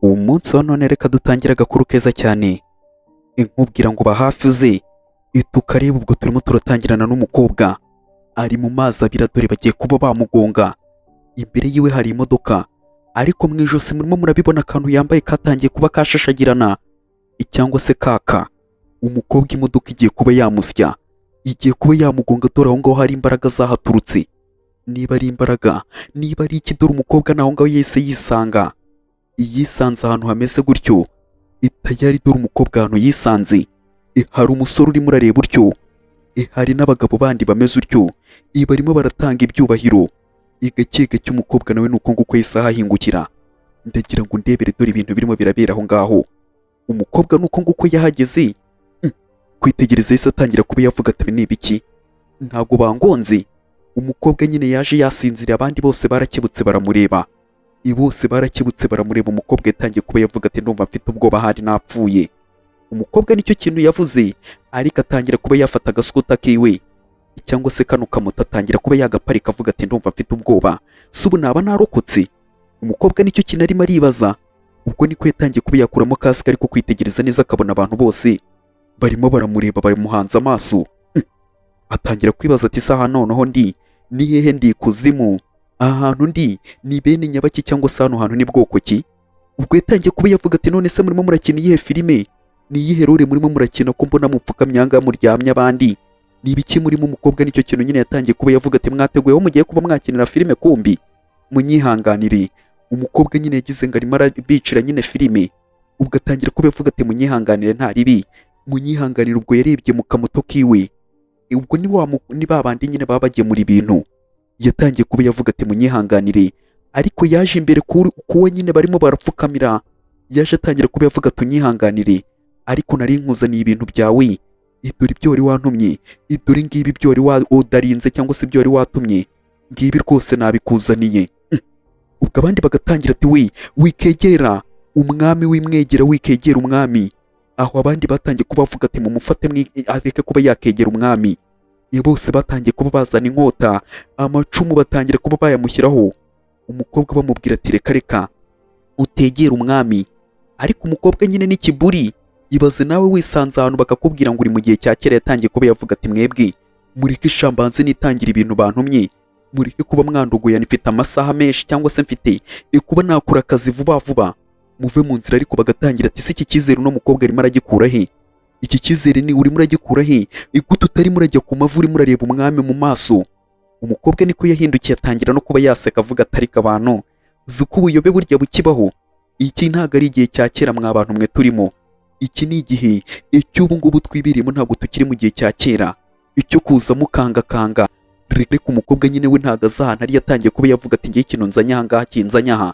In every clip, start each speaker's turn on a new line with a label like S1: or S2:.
S1: uwo munsi wa none reka dutangire agakuru keza cyane. Nkubwira ngo ba hafi uze tukareba ubwo turimo turatangirana n'umukobwa ari mu mazi abira dore bagiye kuba bamugonga. Imbere yiwe hari imodoka ariko mu ijosi murimo murabibona akantu yambaye katangiye kuba kashashagirana cyangwa se kaka. Umukobwa imodoka igiye kuba yamusya, igiye kuba yamugonga dore aho ngaho hari imbaraga zahaturutse. Niba ari imbaraga, niba ari iki, dore umukobwa naho ngaho yese yisanze ahantu hameze gutyo. Itayari dore umukobwa ahantu yisanze hari umusore urimo urareba utyo, hari n'abagabo bandi bameze utyo, barimo baratanga ibyubahiro. Gake gake umukobwa nawe nuko nguko isaha ahingukira. Ndagira ngo ndebere dore ibintu birimo birabera aho ngaho. Umukobwa nuko nguko yahageze kwitegereza yese atangira kuba yavuga ati ni ibiki, ntago bangonze. Umukobwa nyine yaje yasinzira, abandi bose barakebutse baramureba. Bose barakebutse baramureba. Umukobwa yatangiye kuba yavuga ati ndumva mfite ubwoba hari napfuye. Umukobwa nicyo kintu yavuze, ariko atangira kuba yafata agaskuta kiwe cyangwa se kano kamoto atangira kuba yagaparika avuga ati ndumva mfite ubwoba, si ubu naba narokotse. Umukobwa nicyo kintu arimo aribaza. Ubwo niko yatangiye kuba yakuramo kasike ariko kwitegereza neza akabona abantu bose barimo baramureba bamuhanze amaso. Atangira kwibaza ati saha noneho ndi ni hehe, ndi kuzimu, aha hantu ndi ni bene nyabaki cyangwa se hano hantu ni bwoko ki? Ubwo yatangiye kuba yavuga ati none se murimo murakina iyihe filime, ni iyihe role murimo murakina ko mbona mupfukamyanga muryamye abandi, ni ibiki murimo? Umukobwa nicyo kintu nyine yatangiye kuba yavuga ati mwateguye aho mugiye kuba mwakinira filime kumbi, munyihanganire. Umukobwa nyine yagize ngo arimo arabicira nyine filime. Ubwo atangira kuba yavuga ati munyihanganire nta ribi, munyihanganire. Ubwo yarebye mu kamoto kiwe, ubwo ni babandi nyine baba bagemura ibintu. Yatangiye kuba yavuga ati munyihanganire, ariko yaje imbere kuwo nyine barimo barapfukamira. Yaje atangira kuba yavuga ati unyihanganire, ariko nari nkuzaniye ibintu byawe, dore ibyo wari wantumye, dore ngibi ibyo wari wadarinze cyangwa se ibyo wari watumye, ngibi rwose nabikuzaniye. Ubwo abandi bagatangira ati wikegera umwami, wimwegera wikegera umwami. Aho abandi batangiye kuba bavuga ati mumufate areke kuba yakegera umwami. Bose batangiye kuba bazana inkota, amacumu batangira kuba bayamushyiraho. Umukobwa bamubwira ati reka utegera umwami. Ariko umukobwa nyine n'ikiburi, ibaze nawe wisanze ahantu bakakubwira ngo uri mu gihe cya kera. Yatangiye kuba yavuga ati mwebwe mureke ishambanze nitangira ibintu bantumye, mureke kuba mwandogoya, nifite amasaha menshi cyangwa se mfite kuba nakura akazi vuba vuba, muve mu nzira. Ariko bagatangira ati si iki cyizere uno mukobwa arimo aragikura he, iki cyizere ni urimo uragikura he, gute utarimo urajya ku mavu urimo urareba umwami mu maso? Umukobwa niko yahindukiye atangira no kuba yaseka avuga ati ariko abantu uzi ko ubuyobe burya bukibaho, iki ntabwo ari igihe cya kera mwa bantu mwe turimo, iki ni igihe cy'ubu ngubu twibirimo, ntabwo tukiri mu gihe cya kera icyo kuza mukangakanga. Reka umukobwa nyine we ntabwo azi ahantu ari. Yatangiye kuba yavuga ati ngiye ikintu nzanye aha ngaha kinzanye aha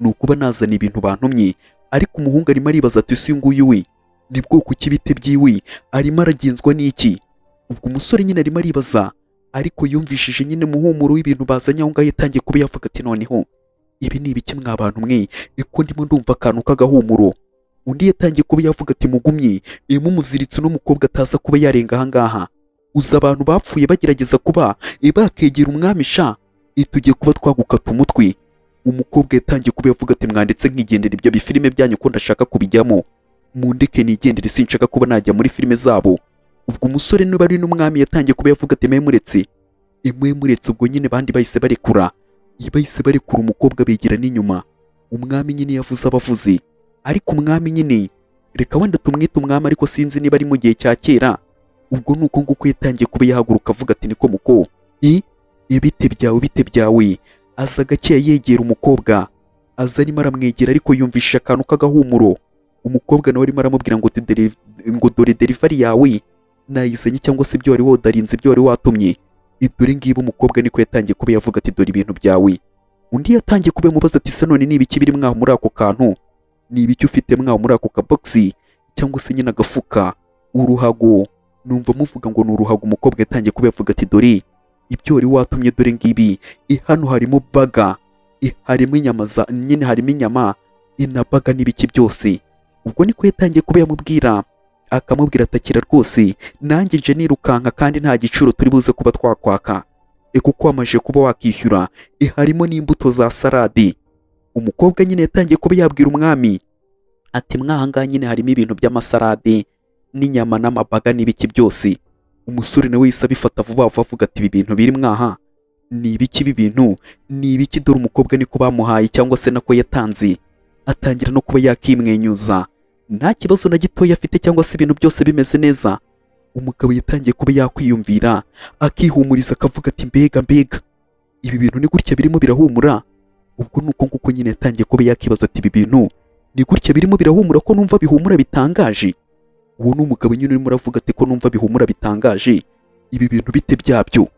S1: ni ukuba nazana ibintu bantumye. Ariko umuhungu arimo aribaza ati uyu nguyu we ni bwoko ki, bite byiwe, arimo aragenzwa n'iki? Ubwo umusore nyine arimo aribaza, ariko yumvishije nyine muhumuro w'ibintu bazanye aho ngaho. Yatangiye kuba yavuga ati noneho ibi ni ibiki mwa bantu mwe, ko ndimo ndumva akantu k'agahumuro. Undi yatangiye kuba yavuga ati mugumye mumuziritse uno mukobwa ataza kuba yarenga aha ngaha. Uza abantu bapfuye bagerageza kuba bakegera umwami sha, tugiye kuba twagukata umutwe. Umukobwa yatangiye kuba yavuga ati mwanditse nkigendera ibyo bifilime byanyu ko ndashaka kubijyamo, mundeke nigendere, sinshaka kuba najya muri filime zabo. Ubwo umusore niba ari n'umwami yatangiye kuba yavuga ati muretse. Ubwo nyine bandi bahise barekura umukobwa begera n'inyuma. Umwami nyine yavuze abavuze, ariko umwami nyine reka wenda tumwite umwami ariko sinzi niba ari mu gihe cya kera. Ubwo nuko nguko yatangiye kuba yahaguruka avuga ati niko muko bite byawe. Aza gake yegera umukobwa, aza arimo aramwegera ariko yumvishije akantu k'agahumuro. Umukobwa nawe arimo aramubwira ngo dore derivari yawe nayizanye, cyangwa se ibyo wari wadarinze, ibyo wari watumye, dore ngibi. Umukobwa niko yatangiye kuba yavuga ati dore ibintu byawe. Undi yatangiye kuba yamubaza ati se none ni ibiki biri mwaho muri ako kantu, ni ibiki ufite mwaho muri ako kabogisi cyangwa se nyine agafuka, uruhago? Numva muvuga ngo ni uruhago. Umukobwa yatangiye kuba yavuga ati dore ibyo wari watumye, dore ngibi. Hano harimo baga, harimo inyama nyine, harimo inyama na baga n'ibiki byose. Ubwo niko yatangiye kuba yamubwira, akamubwira atakira rwose nanjye nje nirukanka kandi nta giciro turi buze kuba twakwaka. kuko wamaje kuba wakishyura harimo n'imbuto za salade. Umukobwa nyine yatangiye kuba yabwira umwami ati mwahangaha nyine harimo ibintu by'amasarade n'inyama n'amabaga n'ibiki byose. Umusore nawe yahise abifata vuba vuba avuga ati ibi bintu biri mwaha ni ibiki, ibi bintu ni ibiki? Dore umukobwa niko bamuhaye cyangwa se nako yatanze. Atangira no kuba yakimwenyuza nta kibazo na gitoya afite cyangwa se ibintu byose bimeze neza. Umugabo yatangiye kuba yakwiyumvira akihumuriza akavuga ati mbega mbega ibi bintu ni gutya birimo birahumura. Ubwo nuko nguko nyine yatangiye kuba yakibaza ati ibi bintu ni gutya birimo birahumura, ko numva bihumura bitangaje. Uwo ni umugabo nyine urimo uravuga ati ko numva bihumura bitangaje, ibi bintu bite byabyo?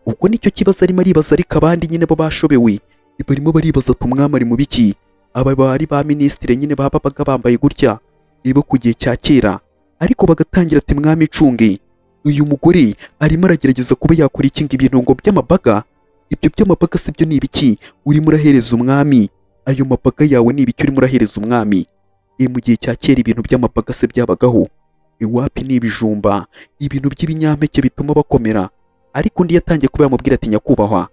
S1: Ubwo nicyo kibazo arimo aribaza, ariko abandi nyine bo bashobewe barimo baribaza ati umwami ari mu biki? Aba bari ba minisitiri nyine babaga bambaye gutya nibo ku gihe cya kera, ariko bagatangira ati mwami icunge, uyu mugore arimo aragerageza kuba yakora iki ibintu ngo by'amabaga? Ibyo by'amabaga si byo ni ibiki urimo urahereza umwami? Ayo mabaga yawe ni ibiki urimo urahereza umwami? Mu gihe cya kera ibintu by'amabaga se byabagaho? Iwapi ni ibijumba, ibintu by'ibinyampeke bituma bakomera. Ariko undi yatangiye kuba yamubwira ati nyakubahwa,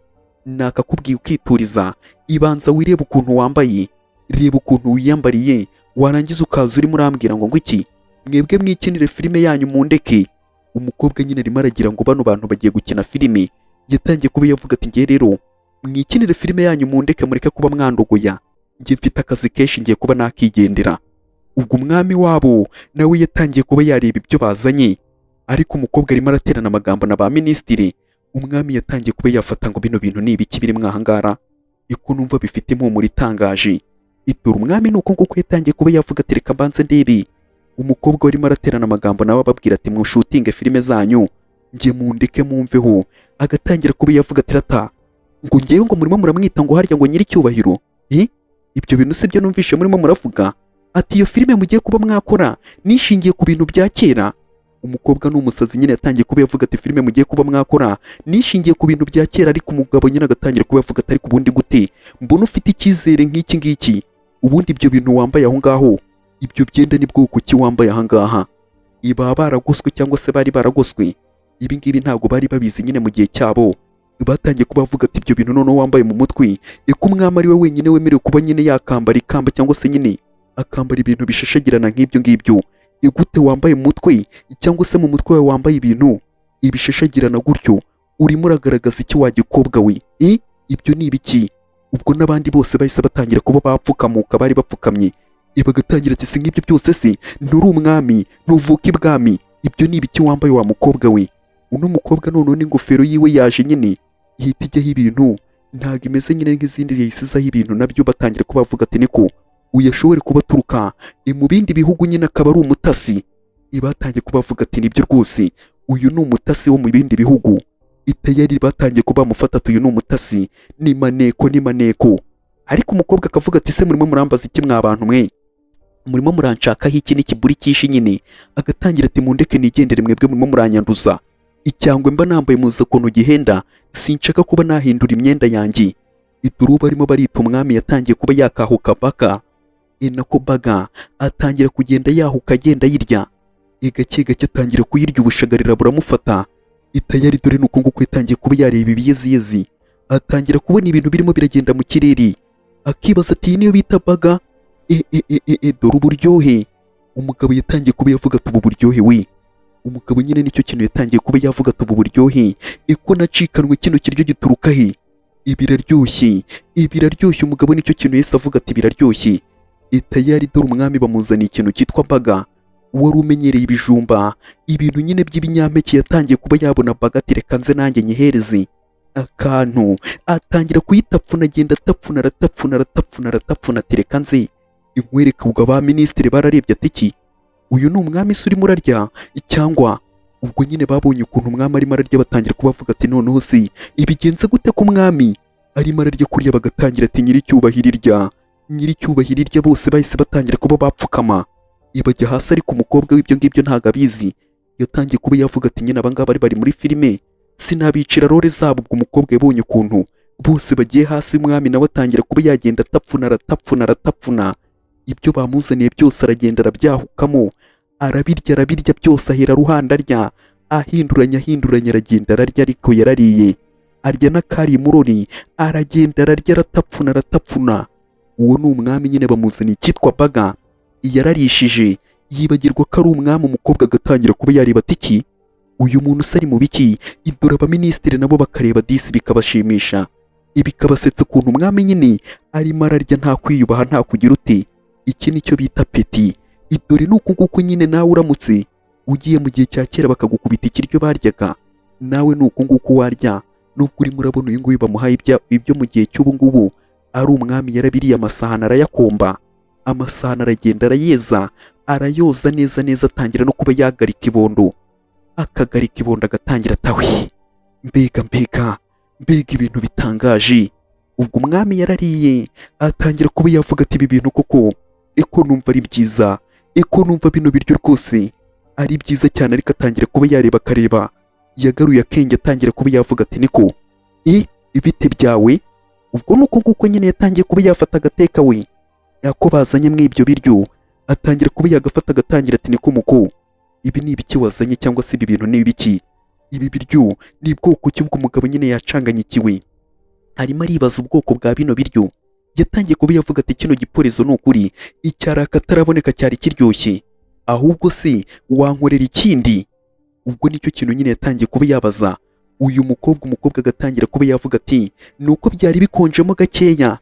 S1: nakakubwiye ukituriza, ibanza wirebe ukuntu wambaye, reba ukuntu wiyambariye, warangiza ukaza urimo urambwira ngo iki? Mwebwe mwikinire filime yanyu mundeke. Umukobwa nyine arimo aragira ngo bano bantu bagiye gukina filime. Yatangiye kuba yavuga ati ngiye rero mwikinire filime yanyu mundeke, mureke kuba mwandogoya, njye mfite akazi kenshi ngiye kuba nakigendera. Ubwo umwami wabo nawe yatangiye kuba yareba ibyo bazanye, ariko umukobwa arimo araterana amagambo na ba minisitiri. Umwami yatangiye kuba yafata ngo bino bintu ni ibiki biri mwahangara, iko numva bifite impumuro itangaje. Dore umwami nuko nguko yatangiye kuba yavuga ati reka mbanze ndebe. Umukobwa warimo araterana amagambo nawe ababwira ati mushutinge filime zanyu, njye mundeke mumveho. Agatangira kuba yavuga ati rata ngo ngewe ngo murimo muramwita ngo harya ngo nyiricyubahiro, ibyo bintu sibyo numvishe murimo muravuga. Ati iyo filime mugiye kuba mwakora nishingiye ku bintu bya kera. Umukobwa n'umusazi nyine yatangiye kuba yavuga ati filime mugiye kuba mwakora nishingiye ku bintu bya kera, ariko umugabo nyine agatangira kuba yavuga ati ariko ubundi gute mbona ufite icyizere nk'iki ngiki? Ubundi ibyo bintu wambaye aho ngaho, ibyo byenda ni bwoko ki wambaye aha ngaha? Iba baragoswe cyangwa se bari baragoswe? Ibi ngibi ntabwo bari babizi nyine mu gihe cyabo. Batangiye kuba bavuga ati ibyo bintu noneho wambaye mu mutwe, eko umwami ari we wenyine wemerewe kuba nyine yakambara ikamba cyangwa se nyine akambara ibintu bishashagirana nk'ibyo ngibyo. Gute wambaye mu mutwe cyangwa se mu mutwe wawe wambaye ibintu ibishashagirana gutyo? Urimo uragaragaza iki wa gikobwa we? Ibyo ni ibiki? Ubwo n'abandi bose bahise batangira kuba bapfukamuka, bari bapfukamye. Bagatangira ati si nk'ibyo byose se nturi umwami, ntuvuka ibwami, ibyo ni ibiki wambaye wa mukobwa we? Uno mukobwa noneho n'ingofero yiwe yaje nyine ihita ijyaho ibintu, ntabwo imeze nyine nk'izindi yayisizaho ibintu. Nabyo batangira kuba bavuga ati niko uyu ashobore kuba aturuka mu bindi bihugu nyine akaba ari umutasi. Batangiye kuba bavuga ati nibyo rwose uyu ni umutasi wo mu bindi bihugu. Itayari batangiye kuba bamufata ati uyu ni umutasi, ni maneko ni maneko. Ariko umukobwa akavuga ati se murimo murambaza iki mwa bantu mwe? Murimo muranshakaho iki n'ikiburi cyinshi nyine? Agatangira ati mundeke nigendere, mwebwe murimo muranyanduza. Icyangwe mba nambaye muza ukuntu gihenda, sinshaka kuba nahindura imyenda yanjye. Iduru barimo barita umwami yatangiye kuba yakahuka baka. Nako baga atangira kugenda yahuka agenda yirya. Gake gake atangira kuyirya, ubushagarira buramufata. Itayari dore nuko nguko yatangiye kuba yareba ibiyeziyezi. Atangira kubona ibintu birimo biragenda mu kirere. Akibaza ati niyo bita baga. Dore uburyohe. Umugabo yatangiye kuba yavuga ati ubu buryohe we. Umugabo nyine nicyo kintu yatangiye kuba yavuga ati ubu buryohe, eko nacikanwe kino kiryo gituruka he? Ibiraryoshye, ibiraryoshye. Umugabo nicyo kintu yese avuga ati biraryoshye. Tayari dore umwami bamuzaniye ikintu cyitwa baga. Wari umenyereye ibijumba, ibintu nyine by'ibinyampeke, yatangiye kuba yabona baga ati reka nze nanjye nyihereze akantu. Atangira kuyitapfuna, agenda atapfuna aratapfuna aratapfuna aratapfuna ati reka nze inkwereka. Ubwo ba minisitiri bararebye ati iki uyu ni umwami se urimo urarya cyangwa? Ubwo nyine babonye ukuntu umwami arimo ararya, batangira kubavuga ati noneho se ibigenze gute ko umwami arimo ararya kuriya? Bagatangira ati nyiricyubahiro irya, nyiricyubahiro irya. Bose bahise batangira kuba bapfukama bajya hasi, ariko umukobwa w'ibyo ngibyo ntabwo abizi. Yatangiye kuba yavuga ati nyine abangaba bari muri filime sinabicira role zabo. Ubwo umukobwa yabonye ukuntu bose bagiye hasi, umwami nawe atangira kuba yagenda atapfuna aratapfuna aratapfuna. Ibyo bamuzaniye byose aragenda arabyahukamo, arabirya arabirya byose, ahera ruhanda arya, ahinduranya ahinduranya, aragenda ararya. Ariko yarariye arya n'akari murori, aragenda ararya aratapfuna aratapfuna. uwo ni umwami nyine bamuzaniye icyitwa baga, yararishije yibagirwa ko ari umwami, umukobwa agatangira kuba yareba ati iki uyu muntu usari mu biki, idora abaminisitiri nabo bakareba disi bikabashimisha, bikabasetsa ukuntu umwami nyine arimo ararya nta kwiyubaha nta kugira uti, iki nicyo bita peti. Idore ni uku nguku nyine nawe uramutse ugiye mu gihe cya kera bakagukubita ikiryo baryaga, nawe ni uku nguku warya, nubwo urimo urabona uyu nguyu bamuhaye ibyo mu gihe cy'ubu ngubu ari umwami yarabiriye amasahani arayakomba, amasahani aragenda arayeza arayoza neza neza, atangira no kuba yagarika ibondo, akagarika ibondo agatangira atawe, mbega ibintu bitangaje. Ubwo umwami yarariye atangira kuba yavuga ati ibi bintu koko eko numva ari byiza, eko numva bino biryo rwose ari byiza cyane, ariko atangira kuba yareba akareba, yagaruye akenge atangira kuba yavuga ati niko ibite byawe. Ubwo nuko nguko nyine yatangiye kuba yafata agateka we yako bazanye muri ibyo biryo, atangira kuba yagafata agatangira ati niko muko ibi ni ibiki wazanye, cyangwa se ibi bintu ni ibiki, ibi biryo ni bwoko ki? Ubwo umugabo nyine yacanganyikiwe arimo aribaza ubwoko bwa bino biryo, yatangiye kuba yavuga ati kino giporezo ni ukuri icyari akataraboneka cyari kiryoshye, ahubwo se wankorera ikindi? Ubwo nicyo kintu nyine yatangiye kuba yabaza uyu mukobwa, umukobwa agatangira kuba yavuga ati nuko byari bikonjemo gakeya,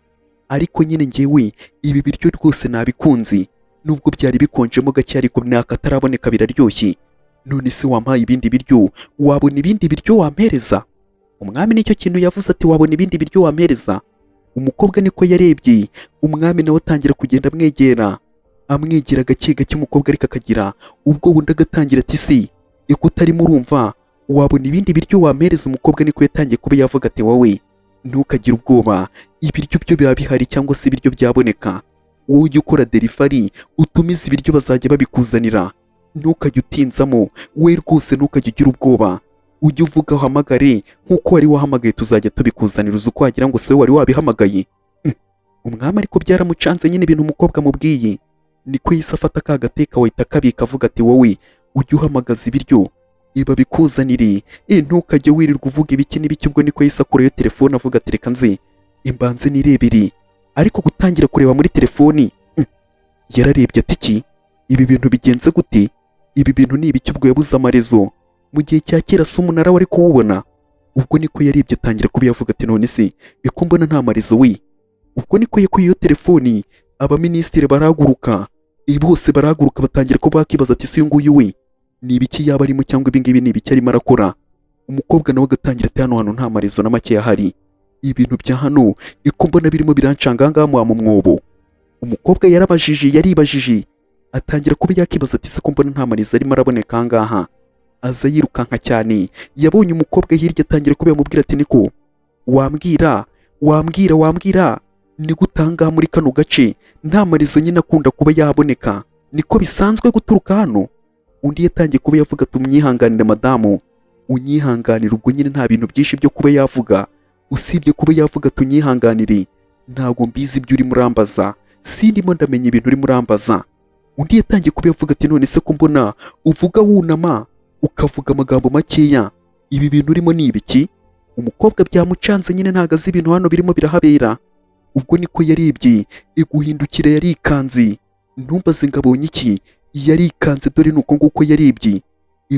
S1: ariko nyine ngewe ibi biryo rwose nabikunze, nubwo byari bikonjemo gake ariko ni akataraboneka biraryoshye, none se wampaye ibindi biryo, wabona ibindi biryo wampereza? Umwami nicyo kintu yavuze ati wabona ibindi biryo wampereza? Umukobwa niko yarebye, umwami nawe atangira kugenda amwegera gake gake, umukobwa ariko akagira ubwo bundi agatangira ati se eko utarimo urumva wabona ibindi biryo wampereza? Umukobwa niko yatangiye kuba yavuga ati wowe ntukagire ubwoba, ibiryo byo biba bihari cyangwa se ibiryo byaboneka, wowe ujye ukora delivery utumiza ibiryo bazajya babikuzanira, ntukajye utinzamo, we rwose ntukajye ugira ubwoba, ujye uvuga uhamagare nk'uko wari wahamagaye tuzajya tubikuzanira, uzi uko wagira ngo se wari wabihamagaye. Umwami ariko byaramucanze nyine ibintu umukobwa amubwiye, niko yise afata ka gateka wahita kabika avuga ati wowe ujye uhamagaza ibiryo babikuzanire, ntukajye wirirwa uvuga ibiki n'ibiki. Ubwo niko yise akurayo telefone avuga ati reka nze imbanze nirebere, ariko gutangira kureba muri telefoni yararebye ati iki ibi bintu bigenze gute, ibi bintu ni ibiki? Ubwo yabuze amarezo, mu gihe cya kera se umunara wari kuwubona? Ubwo niko yarebye atangira kuba yavuga ati none se eko mbona nta marezo we. Ubwo niko yakuye iyo telefoni, abaminisitiri barahaguruka, bose barahaguruka batangira ko bakibaza ati se uyu nguyu we ni ibiki yaba arimo, cyangwa ibi ngibi ni ibiki arimo arakora? Umukobwa nawe agatangira ati hano hantu nta marezo na make yahari, ibintu bya hano eko mbona birimo birancanga aha ngaha mu mwobo. Umukobwa yaribajije atangira kuba yakibaza ati se ko mbona nta marezo arimo araboneka aha ngaha, aza yirukanka cyane, yabonye umukobwa hirya atangira kuba yamubwira ati niko wambwira ni gutanga muri kano gace nta marezo nyine akunda kuba yaboneka, niko bisanzwe guturuka hano? Undi yatangiye kuba yavuga ati umyihanganire madamu, unyihanganire. Ubwo nyine nta bintu byinshi byo kuba yavuga, usibye kuba yavuga ati unyihanganire, ntago mbizi ibyo urimo urambaza, sindimo ndamenya ibintu urimo urambaza. Undi yatangiye kuba yavuga ati none se ko mbona uvuga wunama ukavuga amagambo makeya, ibi bintu urimo ni ibiki? Umukobwa byamucanze nyine ntago azi ibintu hano birimo birahabera. Ubwo niko yarebye guhindukira yarikanze, ntumbaze ngo abonye iki, yarikanze dore nuko nguko yarebye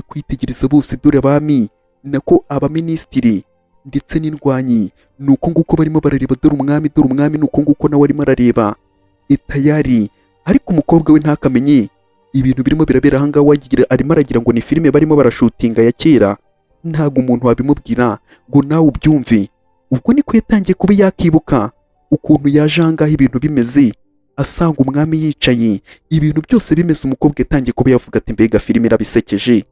S1: kwitegereza bose, dore abami nako abaminisitiri ndetse n'indwanyi nuko nguko barimo barareba, dore umwami nuko nguko nawe arimo arareba tayari. Ariko umukobwa we ntakamenye ibintu birimo birabera aha ngaha, arimo aragira ngo ni filime barimo barashutinga ya kera, ntago umuntu wabimubwira ngo nawe ubyumve. Ubwo niko yatangiye kuba yakibuka ukuntu yaje aha ngaha ibintu bimeze, asanga umwami yicaye ibintu byose bimeze. Umukobwa yatangiye kuba yavuga ati mbega filime irabisekeje,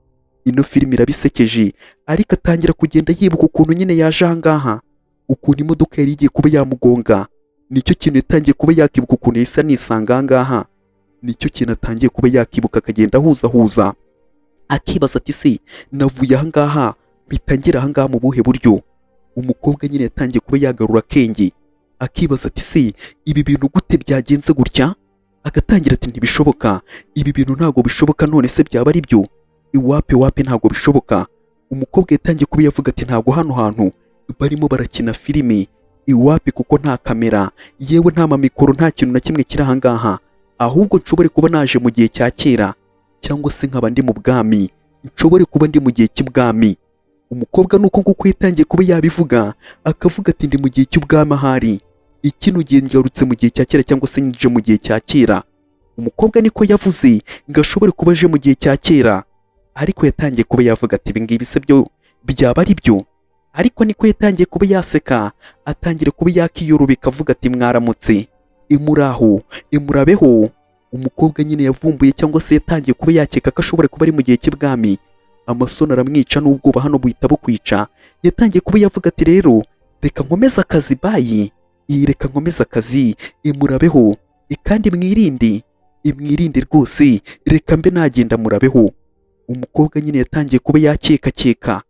S1: ino filime irabisekeje. Ariko atangira kugenda yibuka ukuntu nyine yaje aha ngaha, ukuntu imodoka yari igiye kuba yamugonga, nicyo kintu yatangiye kuba yakibuka ukuntu yahise anisanga aha ngaha, nicyo kintu atangiye kuba yakibuka, akagenda ahuzahuza akibaza ati se navuye aha ngaha mpita ngera aha ngaha mu buhe buryo? Umukobwa nyine yatangiye kuba yagarura akenge, akibaza ati se ibi bintu gute byagenze gutya? Agatangira ati ntibishoboka, ibi bintu ntago bishoboka, none se byaba ari byo? Iwape ntago bishoboka. Umukobwa yatangiye kuba yavuga ati ntago hano hantu barimo barakina filime, iwapi kuko nta kamera, yewe nta mamikoro, nta kintu na kimwe kiri aha ngaha, ahubwo nshobore kuba naje mu gihe cya kera cyangwa se nkaba ndi mu bwami, nshobore kuba ndi mu gihe cy'ubwami. Umukobwa nuko nguko yatangiye kuba yabivuga, akavuga ati ndi mu gihe cy'ubwami ahari, ikino gihe ngarutse mu gihe cya kera cyangwa se nje mu gihe cya kera. Umukobwa niko yavuze ngo ashobore kuba aje mu gihe cya kera, ariko yatangiye kuba yavuga ati ibi ngibi se byo byaba ari byo? Ariko niko yatangiye kuba yaseka, atangira kuba yakiyorobeka avuga ati mwaramutse, imuraho, imurabeho. Umukobwa nyine yavumbuye cyangwa se yatangiye kuba yakeka ko ashobora kuba ari mu gihe cy'ubwami. Amasoni aramwica n'ubwoba hano buhita bukwica. Yatangiye kuba yavuga ati rero reka nkomeze akazi bayi, reka nkomeze akazi, imurabeho, kandi mwirinde, imwirinde rwose, reka mbe nagenda murabeho. Umukobwa nyine yatangiye kuba yakeka,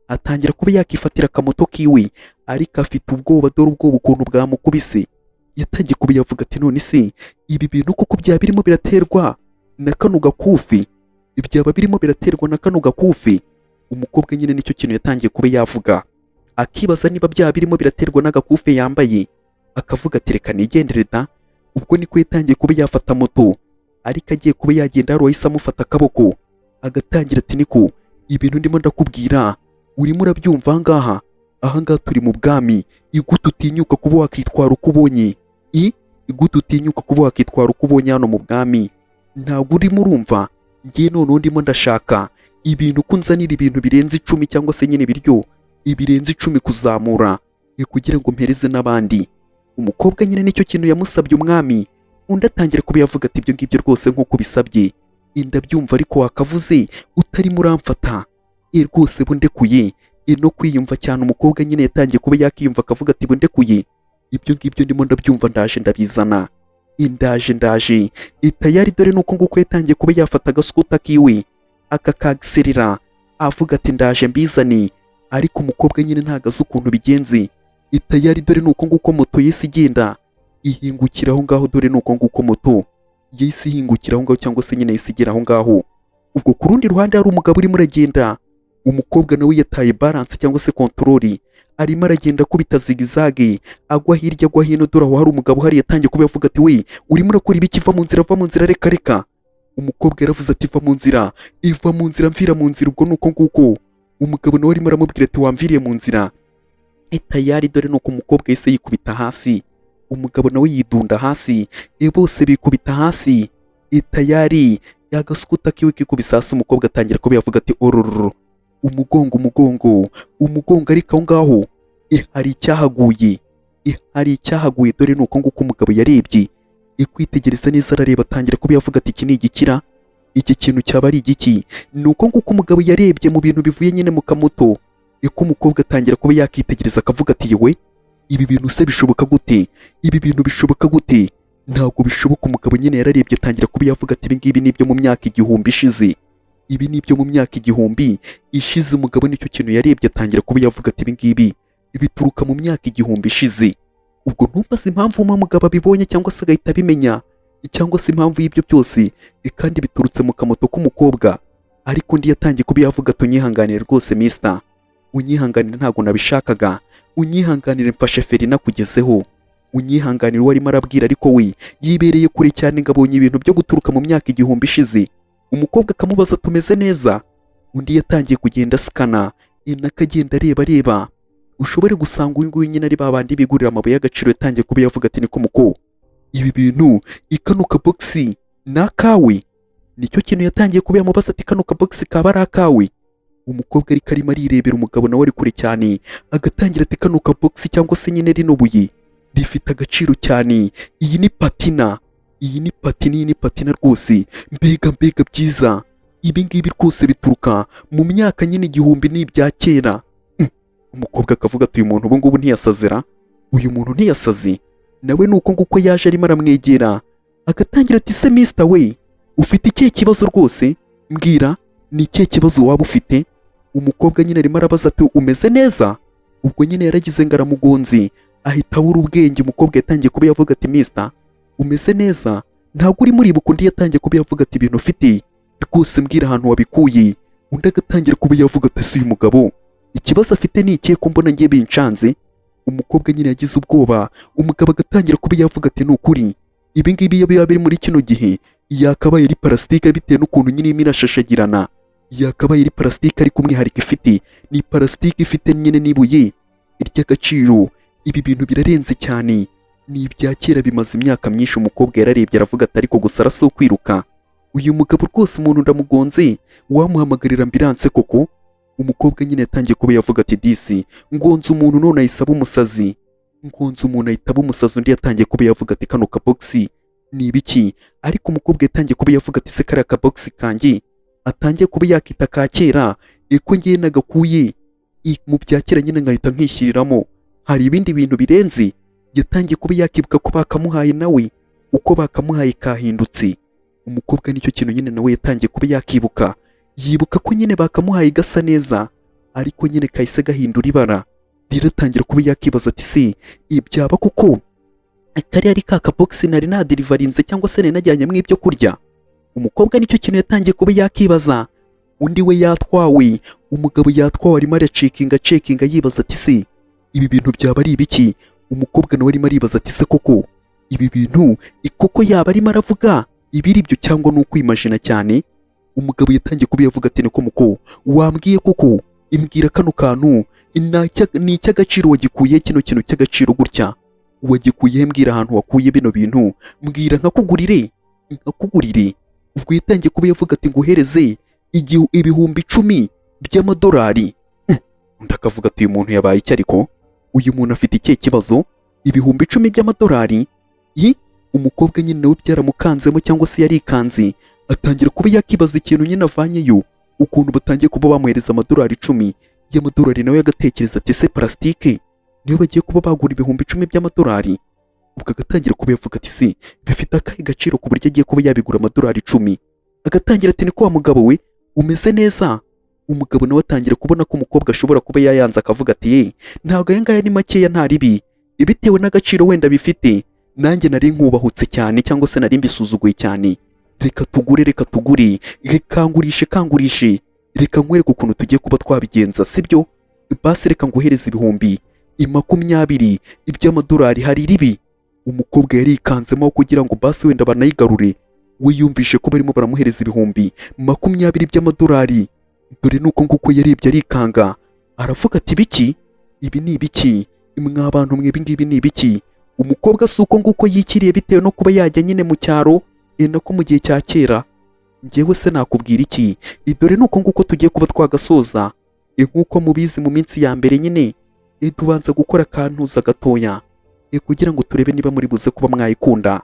S1: atangira kuba yakifatira akamoto kiwe, ariko afite ubwoba, dore ubwoba ukuntu bwamukubise. Yatangiye kuba yavuga ati none se ibi bintu koko byaba birimo biraterwa na kano gakufi, byaba birimo biraterwa na kano gakufi? Umukobwa nyine nicyo kintu yatangiye kuba yavuga, akibaza niba byaba birimo biraterwa n'agakufi yambaye, akavuga ati reka nigendere da. Ubwo niko yatangiye kuba yafata moto, ariko agiye kuba yagenda hari uwahise amufata akaboko, agatangira ati niko ibintu ndimo ndakubwira urimo urabyumva aha ngaha turi mu bwami, igute utinyuka kuba wakitwara uko ubonye, igute utinyuka kuba wakitwara uko ubonye hano mu bwami? Ntabwo urimo urumva, ngiye noneho ndimo ndashaka ibintu kunzanira ibintu birenze 10 cyangwa se nyine ibiryo ibirenze 10 kuzamura, kugira ngo mpereze n'abandi. Umukobwa nyine nicyo kintu yamusabye umwami, undi atangira kuba yavuga ati ibyo ngibyo rwose nk'uko bisabye ndabyumva, ariko wakavuze utarimo uramfata rwose bundekuye no kwiyumva cyane. Umukobwa nyine yatangiye kuba yakiyumva akavuga ati bundekuye, ibyo ngibyo ndimo ndabyumva, ndaje ndabizana, ndaje tayari. Dore nuko nguko yatangiye kuba yafata agaskuta kiwe akakagiserera, avuga ati ndaje mbizane. Ariko umukobwa nyine ntagaze ukuntu bigenze tayari. Dore nuko nguko moto yese igenda ihingukira aho ngaho, dore nuko nguko moto yese ihingukira aho ngaho cyangwa se nyine yese igera aho ngaho. Ubwo ku rundi ruhande hari umugabo urimo uragenda, umukobwa nawe yataye balance cyangwa se kontroli, arimo aragenda akubita zigizage, agwa hirya agwa hino. Dore aho hari umugabo hari yatangiye kuba yavuga ati we urimo urakora ibiki, va mu nzira, va mu nzira, reka. Umukobwa yaravuze ati va mu nzira, iva mu nzira, mvira mu nzira. Ubwo nuko nguko umugabo nawe arimo aramubwira ati wamviriye mu nzira tayari. Dore nuko umukobwa yese yikubita hasi, umugabo nawe yidunda hasi, bose bikubita hasi tayari. Yagaskuta kiwe kikubisa hasi, umukobwa atangira kuba yavuga ati orororo, umugongo, ariko aho ngaho hari icyahaguye, Dore nuko nguko umugabo yarebye, kwitegereza neza arareba, atangira kuba yavuga ati iki ni igikira, iki kintu cyaba ari igiki? Nuko nguko umugabo yarebye mu bintu bivuye nyine mu kamoto, ko umukobwa atangira kuba yakitegereza akavuga ati yewe ibi bintu se bishoboka gute, ibi bintu bishoboka gute? Ntabwo bishoboka. Umugabo nyine yararebye, atangira kuba yavuga ati ibi ngibi nibyo mu myaka igihumbi ishize, ibi nibyo mu myaka igihumbi ishize. Umugabo nicyo kintu yarebye, atangira kuba yavuga ati ibi ngibi bituruka mu myaka igihumbi ishize. Ubwo ntumbaze impamvu umugabo abibonye cyangwa se agahita abimenya, cyangwa se impamvu y'ibyo byose, kandi biturutse mu kamoto k'umukobwa. Ariko undi yatangiye kuba yavuga ati unyihanganire rwose mister, unyihanganire, ntabwo nabishakaga, unyihanganire, mfashe feri nakugezeho, unyihanganire. uwo arimo arabwira ariko we yibereye kure cyane, ngo abonye ibintu byo guturuka mu myaka igihumbi ishize. Umukobwa akamubaza tumeze neza, undi yatangiye kugenda asikana, akagenda areba, ushobore gusanga uyu nguyu nyine ari babandi bigurira amabuye y'agaciro. Yatangiye kuba yavuga ati niko muko ibi bintu, ikano ka boxi nakawe? Nicyo kintu yatangiye kuba yamubaza ati kano ka boxi kaba ari akawe? Umukobwa ariko arimo arirebera, umugabo nawe ari kure cyane, agatangira ati kano ka boxi cyangwa se nyine rino buye rifite agaciro cyane, iyi ni patina, iyi ni patina rwose, mbega byiza, ibi ngibi rwose bituruka mu myaka nyine igihumbi n'ibya kera. Umukobwa akavuga ati uyu muntu ubu ngubu ntiyasazira, uyu muntu ntiyasaze. Nawe nuko nguko yaje arimo aramwegera, agatangira ati se mister we ufite ikihe kibazo rwose, mbwira ni ikihe kibazo waba ufite? Umukobwa nyine arimo arabaza ati umeze neza? Ubwo nyine yaragize ngo aramugonze, ahita abura ubwenge. Umukobwa yatangiye kuba yavuga ati mister umeze neza, ntabwo uri muribuka? Undi yatangiye kuba yavuga ati ibintu ufite rwose mbwira ahantu wabikuye. Undi agatangira kuba yavuga ati si uyu mugabo ikibazo afite ni ikihe ko mbona ngiye bincanze? Umukobwa nyine yagize ubwoba, umugabo agatangira kuba yavuga ati ni ukuri ibi ngibi iyo biba biri muri kino gihe yakabaye ari parasitike bitewe n'ukuntu nyine irimo irashashagirana, yakabaye ari parasitike ariko umwihariko ifite ni parasitike ifite nyine n'ibuye iry'agaciro. Ibi bintu birarenze cyane, ni ibya kera bimaze imyaka myinshi. Umukobwa yararebye aravuga ati ariko gusa arasa kwiruka, uyu mugabo rwose umuntu ndamugonze wamuhamagarira ambilanse koko. Umukobwa nyine yatangiye kuba yavuga ati disi ngonze umuntu none ayisaba umusazi, ngonze umuntu ahita umusazi. Undi yatangiye kuba yavuga ati kano kabogisi ni ibiki, ariko umukobwa yatangiye kuba yavuga ati se kariya kabogisi kanjye atangiye kuba yakita ka kera eko ngiye nagakuye mu bya kera nyine nkahita nkishyiriramo, hari ibindi bintu birenze. Yatangiye kuba yakibuka ko bakamuhaye nawe uko bakamuhaye kahindutse. Umukobwa nicyo kintu nyine nawe yatangiye kuba yakibuka, yibuka ko nyine bakamuhaye gasa neza ariko nyine kahise gahindura ibara. Riratangira kuba yakibaza ati se ibyaba kuko kari ari ka kabogisi nari naderivarinze cyangwa se nari najyanye mu ibyo kurya. Umukobwa nicyo kintu yatangiye kuba yakibaza. Undi we yatwawe, umugabo yatwawe arimo aracekinga yibaza ati se ibi bintu byaba ari ibiki. Umukobwa nawe arimo aribaza ati se koko ibi bintu koko yaba arimo aravuga ibiri byo cyangwa ni ukwimajina cyane. Umugabo yatangiye kuba yavuga ati niko muko wambwiye koko imbwira kano kantu ni icy'agaciro wagikuye, kino kintu cy'agaciro gutya wagikuye, mbwira ahantu wakuye bino bintu, mbwira nkakugurire. Ubwo yatangiye kuba yavuga ati nguhereze ibihumbi 10 by'amadolari. Ndakavuga ati uyu muntu yabaye iki, ariko uyu muntu afite ikihe kibazo? Ibihumbi 10 by'amadolari. Umukobwa nyine nawe byaramukanzemo cyangwa se yarikanze, atangira kuba yakibaza ikintu nyine avanyeyo, ukuntu batangiye kuba bamuhereza amadolari 10 y'amadolari. Nawe agatekereza ati se parasitike niyo bagiye kuba bagura ibihumbi 10 by'amadolari. Ubwo agatangira kuba yavuga ati se bifite akahe gaciro ku buryo agiye kuba yabigura amadolari 10. Agatangira ati niko wa mugabo we umeze neza. Umugabo nawe atangira kubona ko umukobwa ashobora kuba yayanze, akavuga ati ntabwo aya ngaya ni makeya nta ribi, bitewe n'agaciro wenda bifite nanjye nari nkubahutse cyane cyangwa se nari mbisuzuguye cyane. Reka tugure, kangurishe, reka nkwereke ukuntu tugiye kuba twabigenza, sibyo? Basi reka nguhereze ibihumbi 20 by'amadolari, hari ribi. Umukobwa yarikanzemo kugira ngo basi wenda banayigarure, we yumvishe ko barimo baramuhereza ibihumbi 20 by'amadolari. Dore nuko nguko yarebye arikanga, aravuga ati biki ibi ni ibiki, mwabantu mwe ibingibi ni ibiki? Umukobwa suko nguko yikiriye bitewe no kuba yajya nyine mu cyaro nako mu gihe cya kera. Ngewe se nakubwira iki? Dore nuko nguko tugiye kuba twagasoza. Nkuko mubizi mu minsi ya mbere nyine tubanza gukora kantuza gatoya kugira ngo turebe niba muri buze kuba mwayikunda.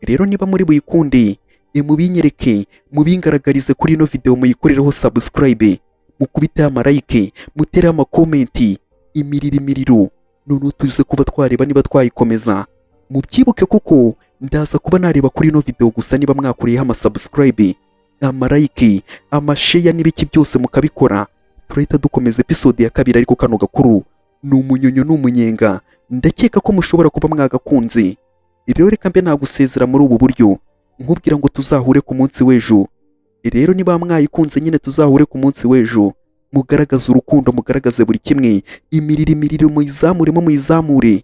S1: Rero niba muri buyikunde mubinyereke, mubingaragarize kuri ino video, muyikorereho subscribe, mukubite amarayike, mutere amakomenti, imiriro none tuze kuba twareba niba twayikomeza. Mubyibuke kuko ndaza kuba nareba kuri ino video gusa niba mwakuriyeho amasubscribe, amarayike, amashare n'ibiki byose mukabikora. Turahita dukomeza episode ya 2, ariko kano gakuru ni umunyonyo n'umunyenga, ndakeka ko mushobora kuba mwagakunze. Rero reka mbe nagusezera muri ubu buryo nkubwira ngo tuzahure ku munsi w'ejo. Rero niba mwayikunze nyine tuzahure ku munsi w'ejo, mugaragaza urukundo, mugaragaze buri kimwe, imiriro muyizamure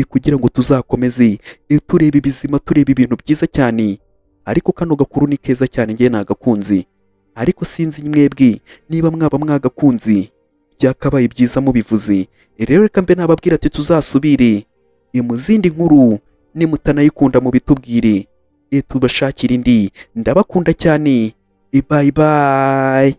S1: kugira ngo tuzakomeze tureba ibizima, tureba ibintu byiza cyane. Ariko kano gakuru ni keza cyane, ngiye nagakunze, ariko sinzi mwebwe niba mwaba mwagakunze, byakabaye byiza mubivuze. Rero reka mbe nababwira ati tuzasubire mu zindi nkuru, nimutanayikunda mubitubwire tubashakira indi. Ndabakunda cyane, bye bye.